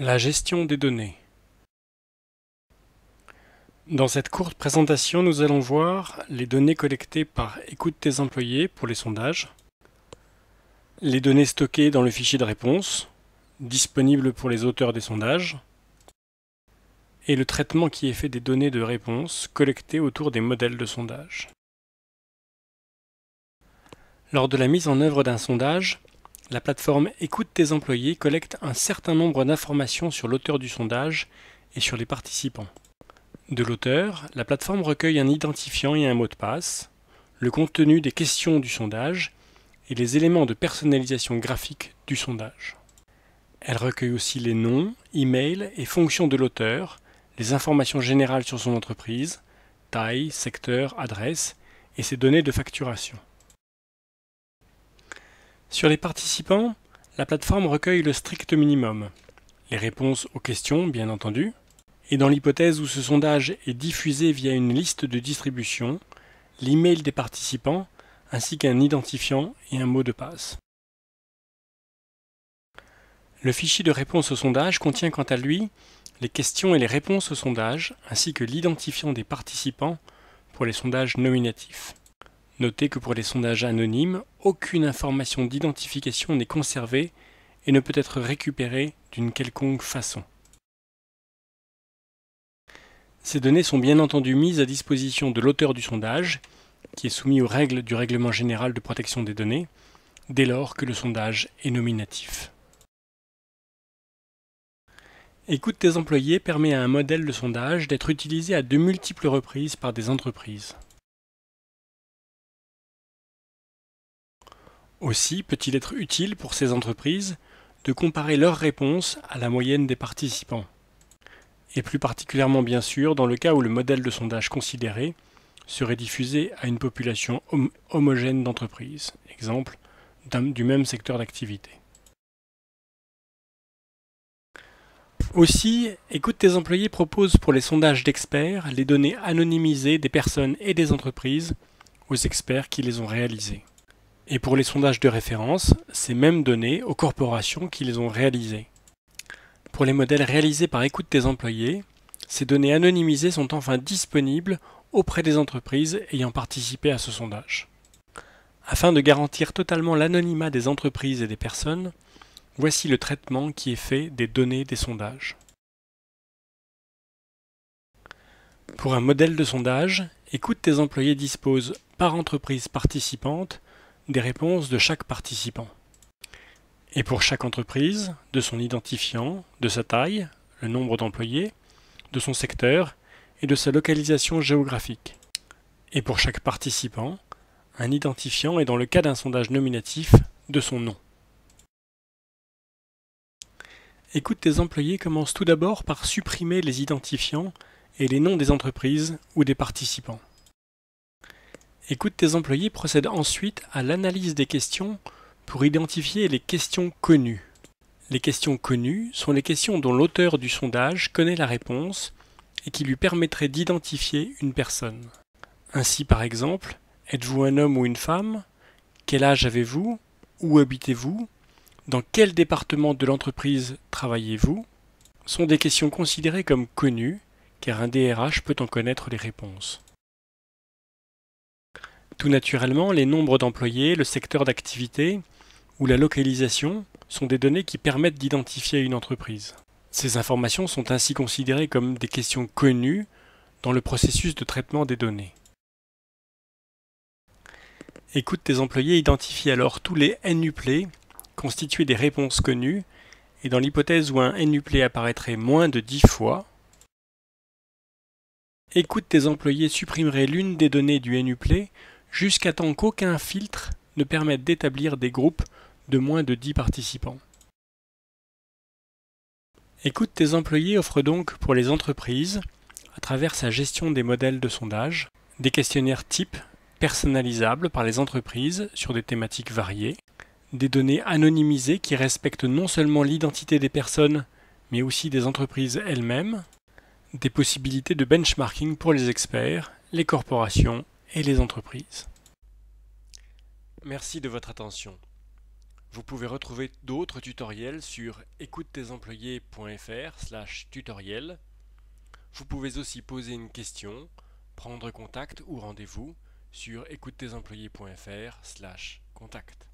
La gestion des données. Dans cette courte présentation, nous allons voir les données collectées par Écoute tes employés pour les sondages, les données stockées dans le fichier de réponse, disponibles pour les auteurs des sondages, et le traitement qui est fait des données de réponse collectées autour des modèles de sondage. Lors de la mise en œuvre d'un sondage, la plateforme Écoute tes employés collecte un certain nombre d'informations sur l'auteur du sondage et sur les participants. De l'auteur, la plateforme recueille un identifiant et un mot de passe, le contenu des questions du sondage et les éléments de personnalisation graphique du sondage. Elle recueille aussi les noms, emails et fonctions de l'auteur, les informations générales sur son entreprise, taille, secteur, adresse et ses données de facturation. Sur les participants, la plateforme recueille le strict minimum, les réponses aux questions bien entendu, et dans l'hypothèse où ce sondage est diffusé via une liste de distribution, l'email des participants ainsi qu'un identifiant et un mot de passe. Le fichier de réponse au sondage contient quant à lui les questions et les réponses au sondage ainsi que l'identifiant des participants pour les sondages nominatifs. Notez que pour les sondages anonymes, aucune information d'identification n'est conservée et ne peut être récupérée d'une quelconque façon. Ces données sont bien entendu mises à disposition de l'auteur du sondage, qui est soumis aux règles du Règlement général de protection des données, dès lors que le sondage est nominatif. Écoute tes employés permet à un modèle de sondage d'être utilisé à de multiples reprises par des entreprises. Aussi peut-il être utile pour ces entreprises de comparer leurs réponses à la moyenne des participants. Et plus particulièrement bien sûr dans le cas où le modèle de sondage considéré serait diffusé à une population homogène d'entreprises, exemple du même secteur d'activité. Aussi, Écoute tes employés propose pour les sondages d'experts les données anonymisées des personnes et des entreprises aux experts qui les ont réalisées. Et pour les sondages de référence, ces mêmes données aux corporations qui les ont réalisées. Pour les modèles réalisés par Écoute tes employés, ces données anonymisées sont enfin disponibles auprès des entreprises ayant participé à ce sondage. Afin de garantir totalement l'anonymat des entreprises et des personnes, voici le traitement qui est fait des données des sondages. Pour un modèle de sondage, Écoute tes employés dispose par entreprise participante des réponses de chaque participant. Et pour chaque entreprise, de son identifiant, de sa taille, le nombre d'employés, de son secteur et de sa localisation géographique. Et pour chaque participant, un identifiant et dans le cas d'un sondage nominatif, de son nom. Écoute tes employés commence tout d'abord par supprimer les identifiants et les noms des entreprises ou des participants. Écoute tes employés procède ensuite à l'analyse des questions pour identifier les questions connues. Les questions connues sont les questions dont l'auteur du sondage connaît la réponse et qui lui permettraient d'identifier une personne. Ainsi par exemple, êtes-vous un homme ou une femme? Quel âge avez-vous? Où habitez-vous? Dans quel département de l'entreprise travaillez-vous? Sont des questions considérées comme connues car un DRH peut en connaître les réponses. Tout naturellement, les nombres d'employés, le secteur d'activité ou la localisation sont des données qui permettent d'identifier une entreprise. Ces informations sont ainsi considérées comme des questions connues dans le processus de traitement des données. Écoute tes employés identifie alors tous les NUPLE constitués des réponses connues et dans l'hypothèse où un NUPLE apparaîtrait moins de 10 fois, Écoute tes employés supprimerait l'une des données du NUPLE jusqu'à temps qu'aucun filtre ne permette d'établir des groupes de moins de 10 participants. Écoute tes employés offre donc pour les entreprises, à travers sa gestion des modèles de sondage, des questionnaires types personnalisables par les entreprises sur des thématiques variées, des données anonymisées qui respectent non seulement l'identité des personnes, mais aussi des entreprises elles-mêmes, des possibilités de benchmarking pour les experts, les corporations et les entreprises. Merci de votre attention. Vous pouvez retrouver d'autres tutoriels sur écoute-tes-employés.fr/tutoriel. Vous pouvez aussi poser une question, prendre contact ou rendez-vous sur écoute-tes-employés.fr/contact.